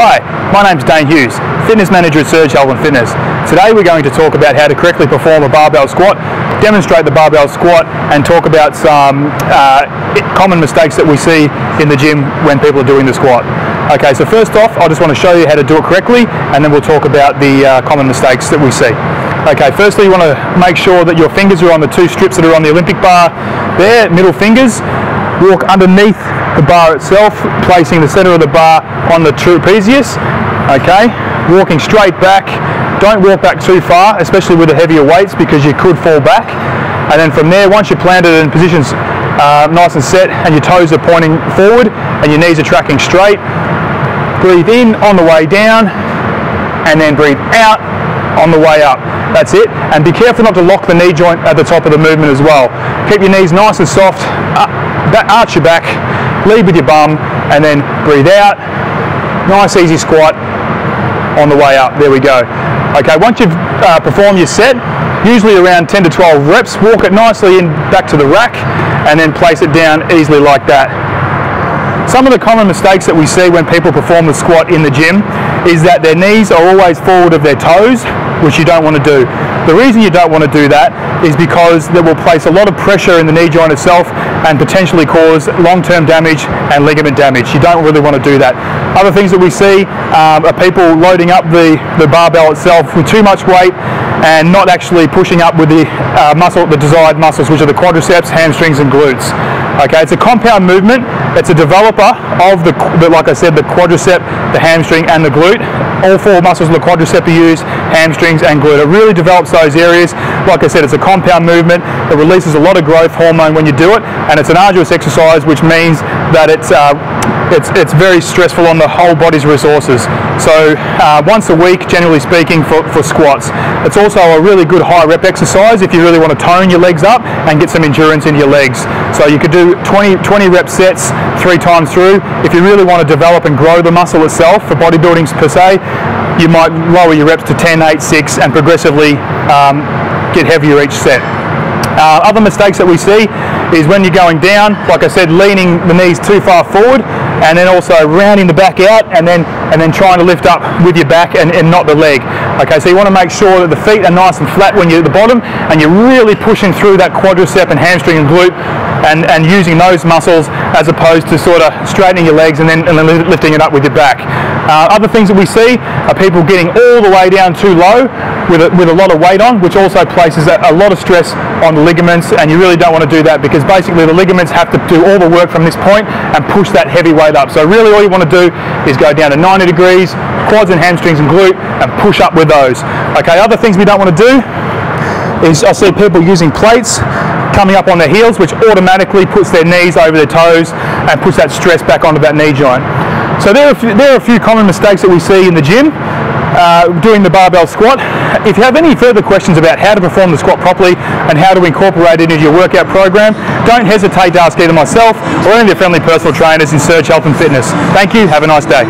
Hi, my name's Dane Hughes, Fitness Manager at Surge Health and Fitness. Today we're going to talk about how to correctly perform a barbell squat, demonstrate the barbell squat, and talk about some common mistakes that we see in the gym when people are doing the squat. Okay, so first off, I just want to show you how to do it correctly, and then we'll talk about the common mistakes that we see. Okay, firstly you want to make sure that your fingers are on the two strips that are on the Olympic bar there, middle fingers. Walk underneath the bar itself, placing the center of the bar on the trapezius. Okay, walking straight back. Don't walk back too far, especially with the heavier weights, because you could fall back. And then from there, once you're planted in positions nice and set, and your toes are pointing forward and your knees are tracking straight, breathe in on the way down, and then breathe out on the way up. That's it. And be careful not to lock the knee joint at the top of the movement as well. Keep your knees nice and soft, arch your back, lead with your bum, and then breathe out. Nice easy squat on the way up. There we go. Okay, once you've performed your set, usually around 10 to 12 reps, walk it nicely in back to the rack, and then place it down easily like that. Some of the common mistakes that we see when people perform the squat in the gym is that their knees are always forward of their toes, which you don't want to do. The reason you don't want to do that is because that will place a lot of pressure in the knee joint itself and potentially cause long-term damage and ligament damage. You don't really want to do that. Other things that we see are people loading up the barbell itself with too much weight and not actually pushing up with the desired muscles, which are the quadriceps, hamstrings, and glutes. Okay, it's a compound movement. It's a developer of like I said, the quadricep, the hamstring, and the glute. All four muscles of the quadricep are used, hamstrings and glute. It really develops those areas. Like I said, it's a compound movement. It releases a lot of growth hormone when you do it, and it's an arduous exercise, which means that it's very stressful on the whole body's resources. So once a week, generally speaking, for squats. It's also a really good high rep exercise if you really want to tone your legs up and get some endurance into your legs. So you could do 20 rep sets 3 times through. If you really want to develop and grow the muscle itself for bodybuilding per se, you might lower your reps to 10, 8, 6 and progressively get heavier each set. Other mistakes that we see is when you're going down, like I said, leaning the knees too far forward, and then also rounding the back out, and then trying to lift up with your back and not the leg. Okay, so you want to make sure that the feet are nice and flat when you're at the bottom, and you're really pushing through that quadricep and hamstring and glute, and using those muscles as opposed to sort of straightening your legs and then lifting it up with your back. Other things that we see are people getting all the way down too low with a lot of weight on, which also places a lot of stress on the ligaments, and you really don't want to do that, because basically the ligaments have to do all the work from this point and push that heavy weight up. So really all you want to do is go down to 90 degrees, quads and hamstrings and glute, and push up with those. Okay, other things we don't want to do is I see people using plates coming up on their heels, which automatically puts their knees over their toes and puts that stress back onto that knee joint. So there are a few common mistakes that we see in the gym doing the barbell squat. If you have any further questions about how to perform the squat properly and how to incorporate it into your workout program, don't hesitate to ask either myself or any of the friendly personal trainers in Surge Health and Fitness. Thank you. Have a nice day.